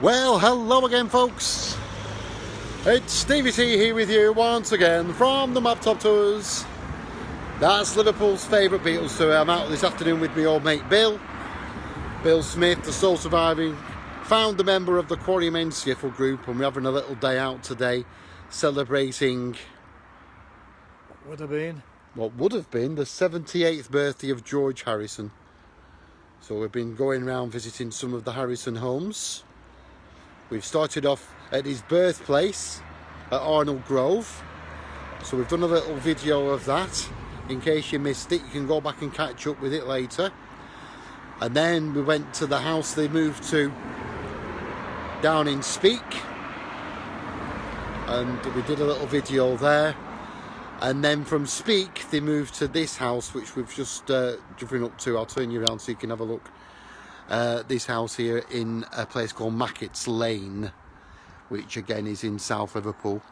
Well, hello again, folks. It's Stevie T here with you once again from the Mop Top Tours. That's Liverpool's favourite Beatles tour. I'm out this afternoon with my old mate Bill Smith, the sole surviving founder member of the Quarryman skiffle group, and we're having a little day out today celebrating What would have been the 78th birthday of George Harrison. So we've been going around visiting some of the Harrison homes. We've started off at his birthplace at Arnold Grove. So we've done a little video of that. In case you missed it, you can go back and catch up with it later. And then we went to the house they moved to down in Speak. And we did a little video there. And then from Speak, they moved to this house, which we've just driven up to. I'll turn you around so you can have a look. This house here in a place called Mackets Lane, which again is in South Liverpool.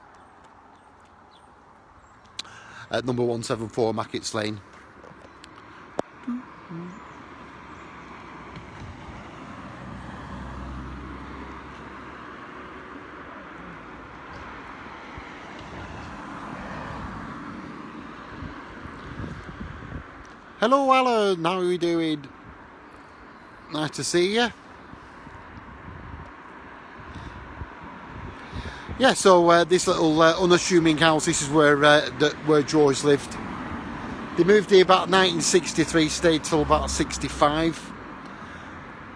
At number 174 Mackets Lane. Hello Alan, how are you doing? Nice to see you. Yeah, so this little unassuming house, this is where George lived. They moved here about 1963, stayed till about 65.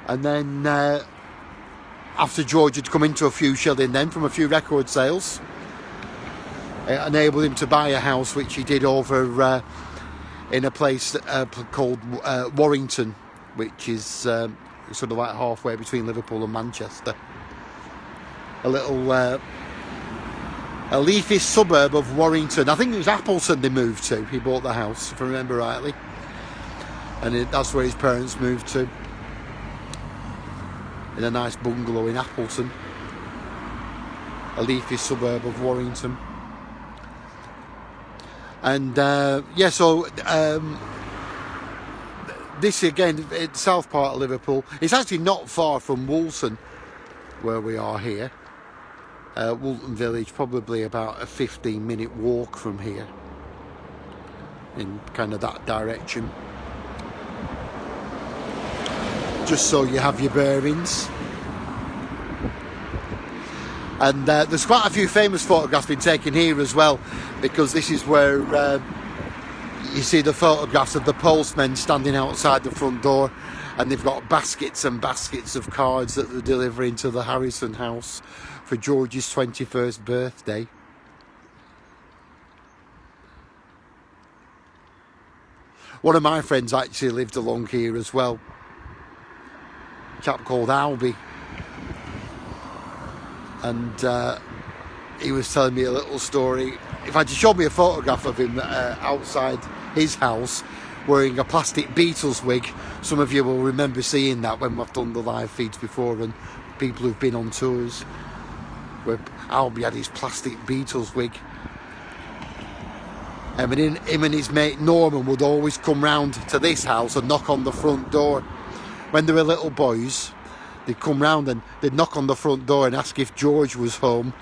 And then after George had come into a few shilling then from a few record sales, it enabled him to buy a house, which he did over in a place called Warrington, which is sort of like halfway between Liverpool and Manchester. A little a leafy suburb of Warrington. I think it was Appleton they moved to. He bought the house, if I remember rightly. And that's where his parents moved to. In a nice bungalow in Appleton. A leafy suburb of Warrington. And yeah, so this again, it's south part of Liverpool. It's actually not far from Woolton, where we are here. Woolton Village, probably about a 15-minute walk from here, in kind of that direction. Just so you have your bearings. And there's quite a few famous photographs been taken here as well, because this is where you see the photographs of the postmen standing outside the front door, and they've got baskets and baskets of cards that they're delivering to the Harrison house for George's 21st birthday. One of my friends actually lived along here as well, a chap called Albie. And he was telling me a little story. In fact, he showed me a photograph of him outside his house wearing a plastic Beatles wig. Some of you will remember seeing that when we've done the live feeds before, and people who've been on tours, where Albie had his plastic Beatles wig. And him and his mate Norman would always come round to this house and knock on the front door. When they were little boys, they'd come round and they'd knock on the front door and ask if George was home.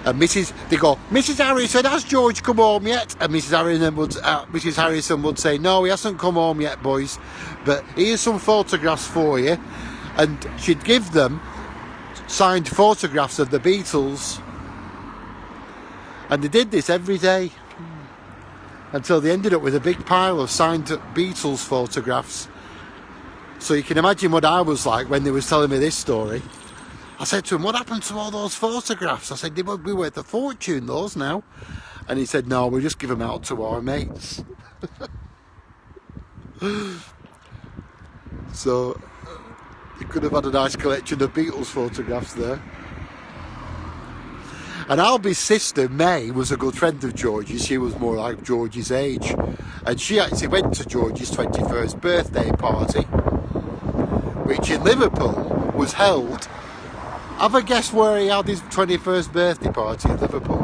And they'd go, Mrs. Harrison, has George come home yet? And Mrs. Harrison would say, no, he hasn't come home yet, boys, but here's some photographs for you. And she'd give them signed photographs of the Beatles. And they did this every day until they ended up with a big pile of signed Beatles photographs. So you can imagine what I was like when they was telling me this story. I said to him, what happened to all those photographs? I said, they would be worth a fortune, those now. And he said, no, we'll just give them out to our mates. So you could have had a nice collection of Beatles photographs there. And Albie's sister, May, was a good friend of George's. She was more like George's age. And she actually went to George's 21st birthday party, which in Liverpool was held. Have a guess where he had his 21st birthday party in Liverpool?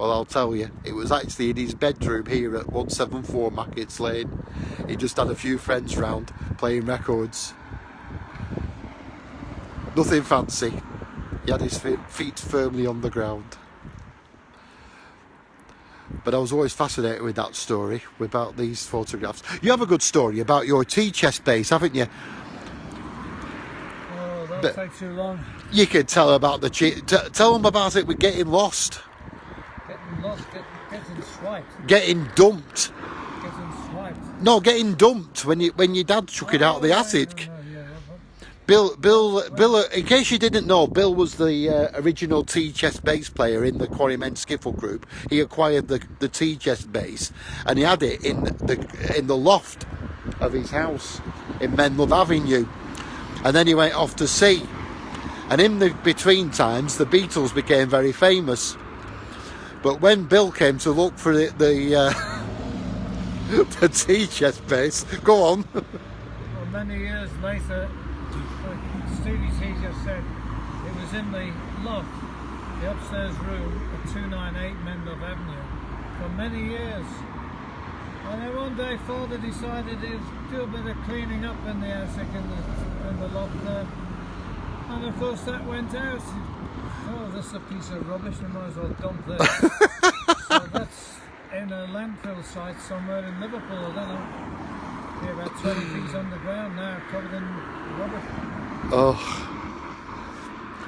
Well, I'll tell you, it was actually in his bedroom here at 174 Mackets Lane. He just had a few friends round playing records. Nothing fancy. He had his feet firmly on the ground. But I was always fascinated with that story, about these photographs. You have a good story about your tea chest base, haven't you? Oh, that'll take too long. You can tell about tell them about it with getting lost. Getting lost, getting swiped. Getting dumped. Getting swiped. No, getting dumped when your dad chuck it out of the attic. Bill, in case you didn't know, Bill was the original tea chest bass player in the Quarryman skiffle group. He acquired the tea chest bass and he had it in the loft of his house in Menlove Avenue. And then he went off to sea. And in the between times, the Beatles became very famous. But when Bill came to look for the the tea chest bass, go on. Well, many years later, Stevie T just said it was in the loft, the upstairs room at 298 Menlove Avenue for many years. And then one day Father decided he'd do a bit of cleaning up in the attic in the loft there. And of course that went out. Oh, this is a piece of rubbish, we might as well dump this. So that's in a landfill site somewhere in Liverpool, I don't know. Be about 20 feet underground now, covered in rubbish. Oh,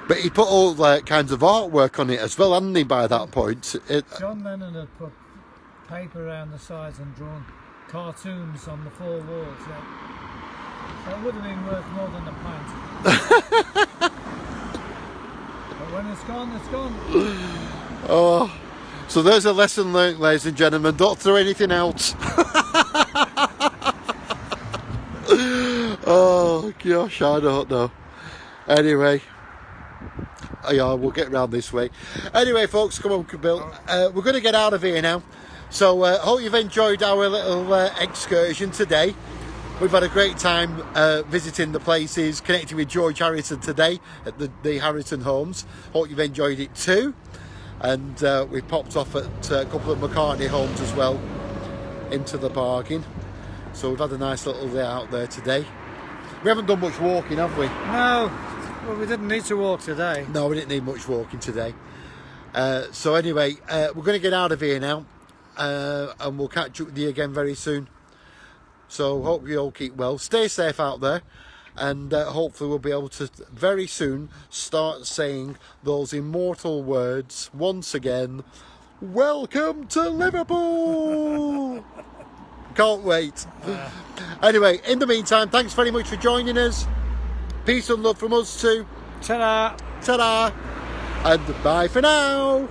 but he put all kinds of artwork on it as well, hadn't he, by that point? John Lennon had put paper around the sides and drawn cartoons on the four walls, yeah. So it would have been worth more than a pint. But when it's gone, it's gone. Oh, so there's a lesson learned, ladies and gentlemen. Don't throw anything out. Oh gosh, I don't know. Anyway, yeah, we'll get round this way. Anyway, folks, come on, Bill. We're going to get out of here now. So hope you've enjoyed our little excursion today. We've had a great time visiting the places, connecting with George Harrison today at the Harrison homes. Hope you've enjoyed it too. And we've popped off at a couple of McCartney homes as well, into the bargain. So we've had a nice little day out there today. We haven't done much walking, have we? No, well, we didn't need to walk today. No, we didn't need much walking today. So anyway, we're going to get out of here now, and we'll catch up with you again very soon. So hope you all keep well. Stay safe out there, and hopefully we'll be able to very soon start saying those immortal words once again. Welcome to Liverpool! Can't wait. Anyway, in the meantime, thanks very much for joining us. Peace and love from us too. Ta-da! Ta-da! And bye for now.